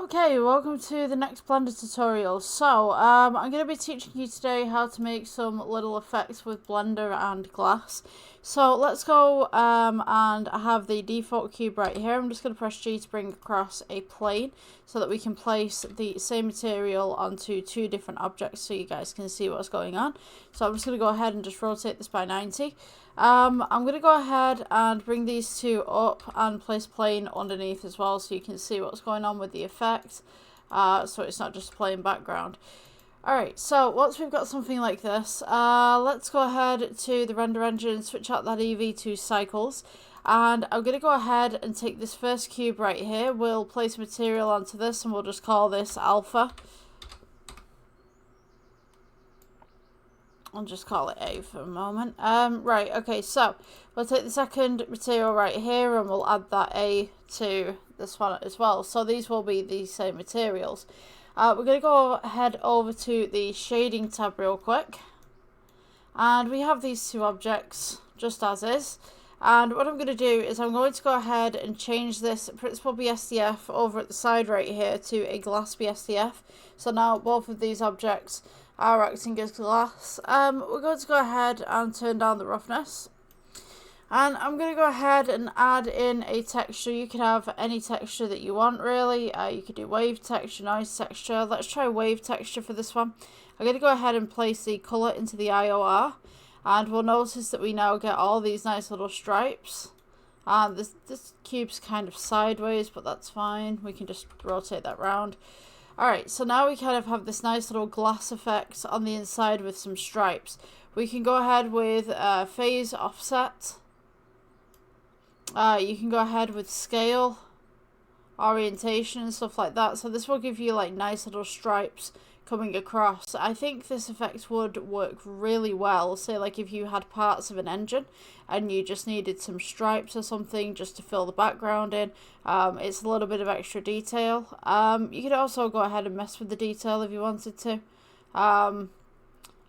Okay, welcome to the next Blender tutorial. So, I'm going to be teaching you today how to make some little effects with Blender and glass. So, let's go and I have the default cube right here. I'm just going to press G to bring across a plane so that we can place the same material onto two different objects so you guys can see what's going on. So, I'm just going to go ahead and just rotate this by 90. I'm going to go ahead and bring these two up and place plane underneath as well so you can see what's going on with the effect, so it's not just a plain background. Alright, so once we've got something like this, let's go ahead to the render engine, switch out that EV to cycles, and I'm going to go ahead and take this first cube right here. We'll place material onto this and we'll just call this alpha. I'll just call it A for a moment. Right, okay, so we'll take the second material right here and we'll add that A to this one as well. So these will be the same materials. We're going to go ahead over to the shading tab real quick. And we have these two objects just as is. And what I'm going to do is I'm going to go ahead and change this principal BSDF over at the side right here to a glass BSDF. So now both of these objects are acting as glass. We're going to go ahead and turn down the roughness. And I'm going to go ahead and add in a texture. You can have any texture that you want really. You could do wave texture, noise texture. Let's try wave texture for this one. I'm going to go ahead and place the colour into the IOR. And we'll notice that we now get all these nice little stripes. And this cube's kind of sideways, but that's fine. We can just rotate that round. Alright, so now we kind of have this nice little glass effect on the inside with some stripes. We can go ahead with phase offset. You can go ahead with scale, orientation and stuff like that. So this will give you like nice little stripes coming across. I think this effect would work really well, say like if you had parts of an engine and you just needed some stripes or something just to fill the background in. It's a little bit of extra detail. You could also go ahead and mess with the detail if you wanted to. I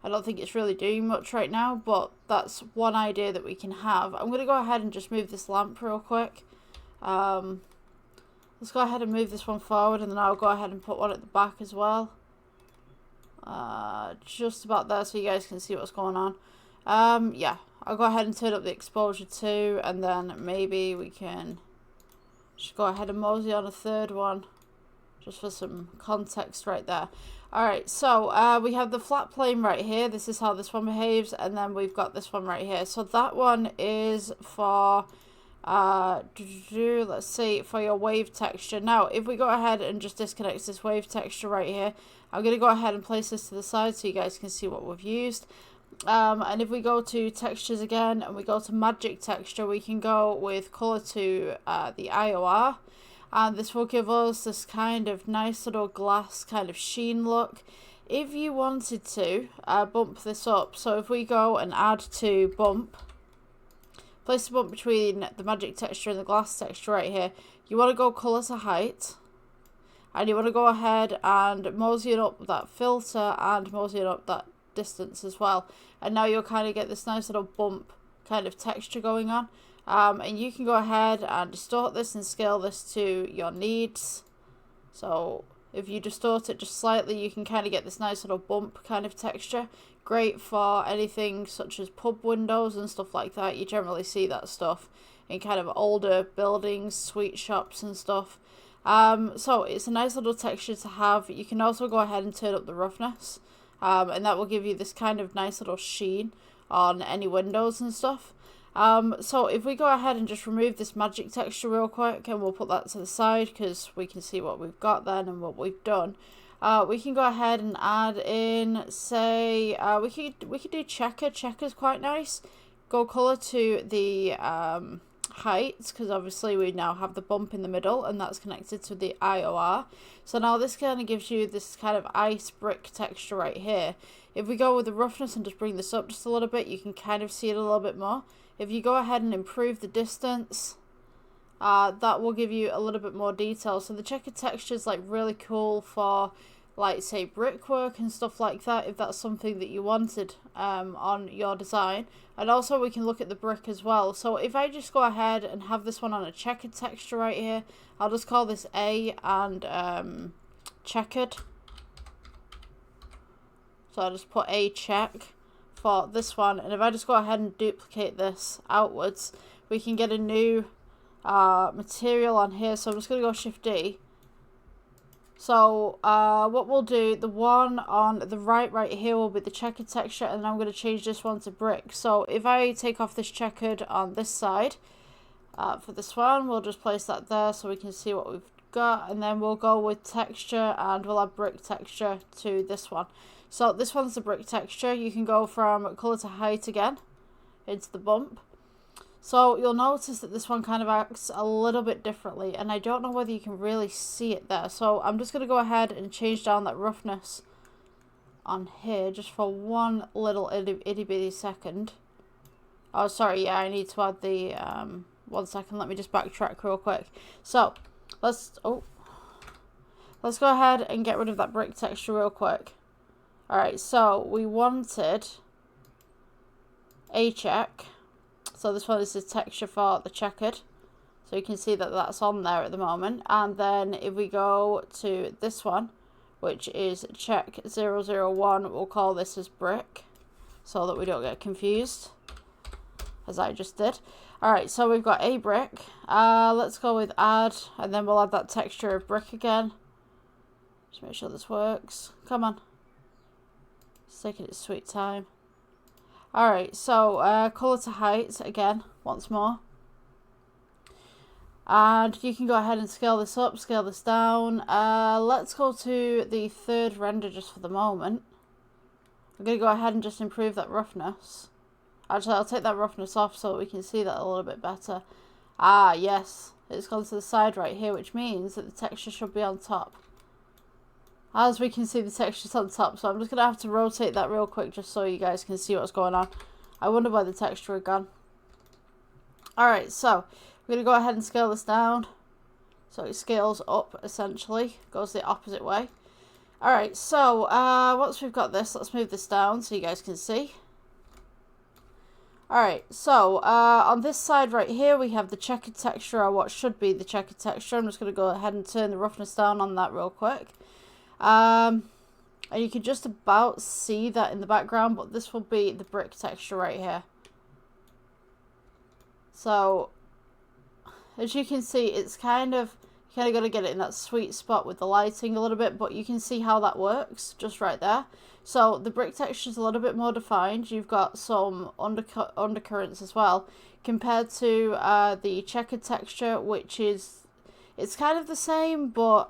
don't think it's really doing much right now, but that's one idea that we can have. I'm going to go ahead and just move this lamp real quick. Let's go ahead and move this one forward, and then I'll go ahead and put one at the back as well. Just about there so you guys can see what's going on. Yeah, I'll go ahead and turn up the exposure too, and then maybe we can just go ahead and mosey on a third one just for some context right there. Alright, so we have the flat plane right here. This is how this one behaves, and then we've got this one right here. So that one is for let's see, for your wave texture. Now if we go ahead and just disconnect this wave texture right here, I'm going to go ahead and place this to the side so you guys can see what we've used. And if we go to textures again and we go to magic texture, we can go with color to the IOR, and this will give us this kind of nice little glass kind of sheen look. If you wanted to bump this up, so if we go and add to bump, place the bump between the magic texture and the glass texture right here, you want to go color to height. And you want to go ahead and mosey up that filter and mosey up that distance as well. And now you'll kind of get this nice little bump kind of texture going on. And you can go ahead and distort this and scale this to your needs. So if you distort it just slightly, you can kind of get this nice little bump kind of texture. Great for anything such as pub windows and stuff like that. You generally see that stuff in kind of older buildings, sweet shops and stuff. So it's a nice little texture to have. You can also go ahead and turn up the roughness, and that will give you this kind of nice little sheen on any windows and stuff. So if we go ahead and just remove this magic texture real quick, and we'll put that to the side because we can see what we've got then and what we've done. We can go ahead and add in, say, we could do checker. Checker's quite nice. Go color to the heights, because obviously we now have the bump in the middle and that's connected to the IOR. So now this kind of gives you this kind of ice brick texture right here. If we go with the roughness and just bring this up just a little bit, you can kind of see it a little bit more. If you go ahead and improve the distance, that will give you a little bit more detail. So the checkered texture is like really cool for like say brickwork and stuff like that, if that's something that you wanted on your design. And also we can look at the brick as well. So if I just go ahead and have this one on a checkered texture right here, I'll just call this A and checkered. So I'll just put A check for this one, and if I just go ahead and duplicate this outwards, we can get a new material on here. So I'm just going to go Shift D. So what we'll do, the one on the right here will be the checkered texture, and I'm going to change this one to brick. So if I take off this checkered on this side, for this one, we'll just place that there so we can see what we've got, and then we'll go with texture and we'll add brick texture to this one. So this one's the brick texture. You can go from color to height again into the bump. So you'll notice that this one kind of acts a little bit differently, and I don't know whether you can really see it there. So I'm just going to go ahead and change down that roughness on here just for one little itty bitty second. Oh, sorry, yeah, I need to add the, 1 second, let me just backtrack real quick. So let's go ahead and get rid of that brick texture real quick. Alright, so we wanted a check. So this one is the texture for the checkered. So you can see that that's on there at the moment. And then if we go to this one, which is check 001, we'll call this as brick, so that we don't get confused, as I just did. Alright, so we've got a brick. Let's go with add, and then we'll add that texture of brick again. Just make sure this works. Come on. It's taking its sweet time. Alright, so colour to height again, once more. And you can go ahead and scale this up, scale this down. Let's go to the third render just for the moment. I'm going to go ahead and just improve that roughness. Actually, I'll take that roughness off so we can see that a little bit better. Ah, yes. It's gone to the side right here, which means that the texture should be on top. As we can see, the texture's on top, so I'm just going to have to rotate that real quick just so you guys can see what's going on. I wonder where the texture had gone. Alright, so we're going to go ahead and scale this down. So it scales up, essentially. Goes the opposite way. Alright, so once we've got this, let's move this down so you guys can see. Alright, so on this side right here, we have the checkered texture, or what should be the checkered texture. I'm just going to go ahead and turn the roughness down on that real quick. And you can just about see that in the background, but this will be the brick texture right here. So, as you can see, it's kind of got to get it in that sweet spot with the lighting a little bit, but you can see how that works just right there. So, the brick texture is a little bit more defined. You've got some undercurrents as well, compared to the checkered texture, which is, it's kind of the same, but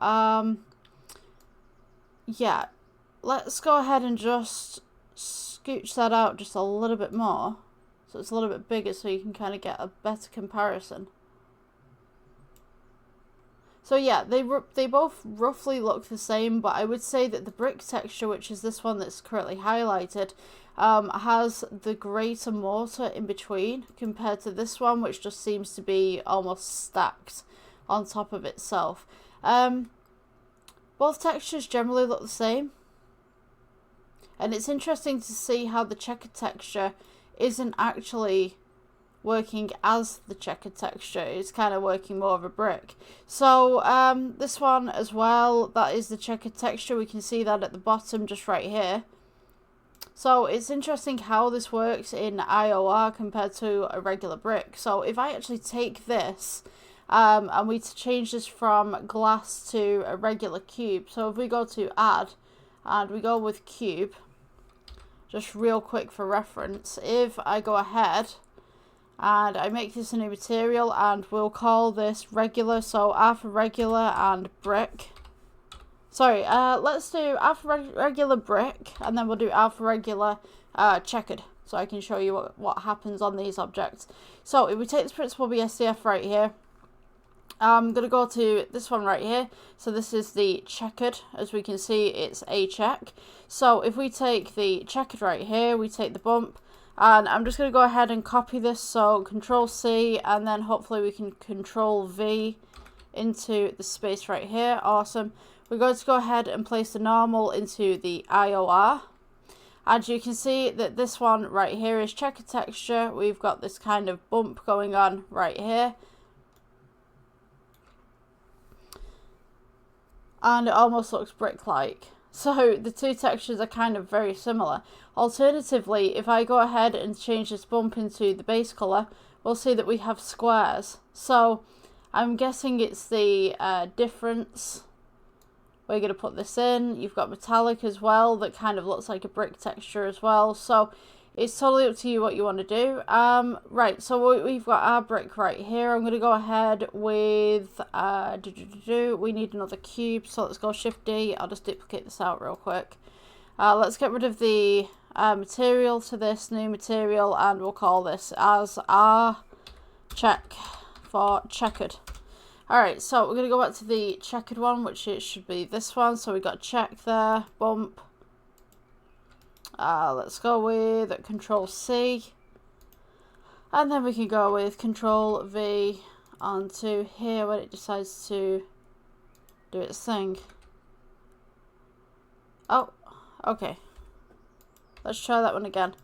yeah, let's go ahead and just scooch that out just a little bit more. So it's a little bit bigger so you can kind of get a better comparison. So yeah, they both roughly look the same, but I would say that the brick texture, which is this one that's currently highlighted, has the greater mortar in between compared to this one, which just seems to be almost stacked on top of itself. Both textures generally look the same, and it's interesting to see how the checkered texture isn't actually working as the checkered texture. It's kind of working more of a brick. So this one as well, that is the checkered texture. We can see that at the bottom just right here. So it's interesting how this works in IOR compared to a regular brick. So if I actually take this and we change this from glass to a regular cube. So if we go to add and we go with cube, just real quick for reference, if I go ahead and I make this a new material and we'll call this regular, so alpha regular and brick. Sorry, let's do alpha regular brick, and then we'll do alpha regular checkered, so I can show you what happens on these objects. So if we take this principal BSDF right here, I'm going to go to this one right here. So this is the checkered. As we can see, it's a check. So if we take the checkered right here, we take the bump, and I'm just going to go ahead and copy this. So Control C, and then hopefully we can Control V into the space right here. Awesome. We're going to go ahead and place the normal into the IOR. And you can see that this one right here is checkered texture. We've got this kind of bump going on right here. And it almost looks brick-like. So the two textures are kind of very similar. Alternatively, if I go ahead and change this bump into the base colour, we'll see that we have squares. So I'm guessing it's the difference. We're going to put this in. You've got metallic as well that kind of looks like a brick texture as well. So it's totally up to you what you want to do. Right, so we've got our brick right here. I'm going to go ahead with, we need another cube, so let's go Shift D. I'll just duplicate this out real quick. Let's get rid of the material to this new material, and we'll call this as our check for checkered. Alright, so we're going to go back to the checkered one, which it should be this one. So we've got check there, bump. Let's go with Control C. And then we can go with Control V onto here when it decides to do its thing. Oh, okay. Let's try that one again.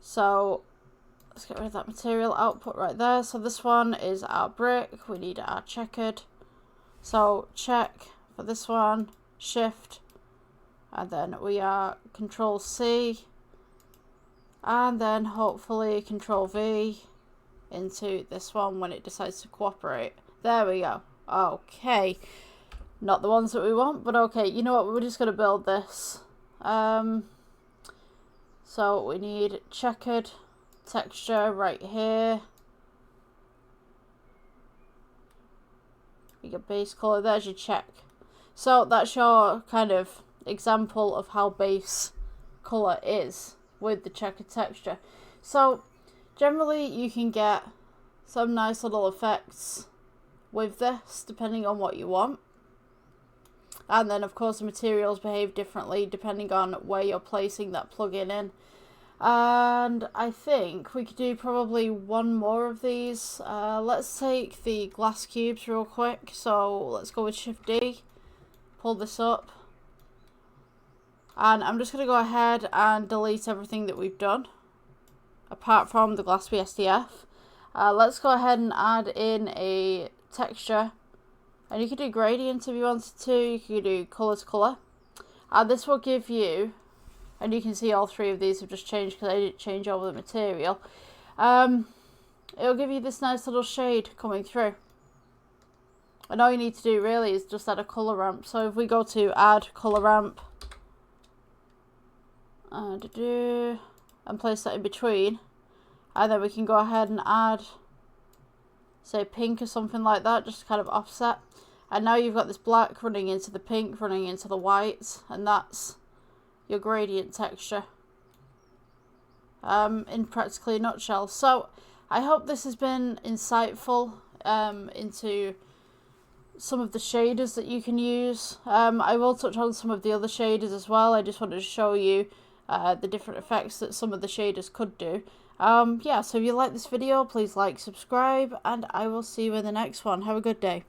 So let's get rid of that material output right there. So this one is our brick. We need our checkered. So check for this one, Shift, and then we are Control C, and then hopefully Control V into this one when it decides to cooperate. There we go. Okay. Not the ones that we want, but okay. You know what? We're just going to build this. So we need checkered texture right here. You get base color. There's your check. So that's your kind of example of how base color is with the checkered texture. So generally you can get some nice little effects with this depending on what you want. And then of course the materials behave differently depending on where you're placing that plugin in. And I think we could do probably one more of these. Let's take the glass cubes real quick. So let's go with Shift D, pull this up. And I'm just going to go ahead and delete everything that we've done, apart from the glass BSDF. Let's go ahead and add in a texture. And you could do gradient if you wanted to. You could do colour to colour. And this will give you, and you can see all three of these have just changed because I didn't change over the material. It'll give you this nice little shade coming through. And all you need to do really is just add a colour ramp. So if we go to add colour ramp, and place that in between, and then we can go ahead and add, say, pink or something like that, just to kind of offset. And now you've got this black running into the pink, running into the white, and that's your gradient texture in practically a nutshell. So I hope this has been insightful into some of the shaders that you can use. I will touch on some of the other shaders as well. I just wanted to show you the different effects that some of the shaders could do. Yeah, so if you like this video, please like, subscribe, and I will see you in the next one. Have a good day.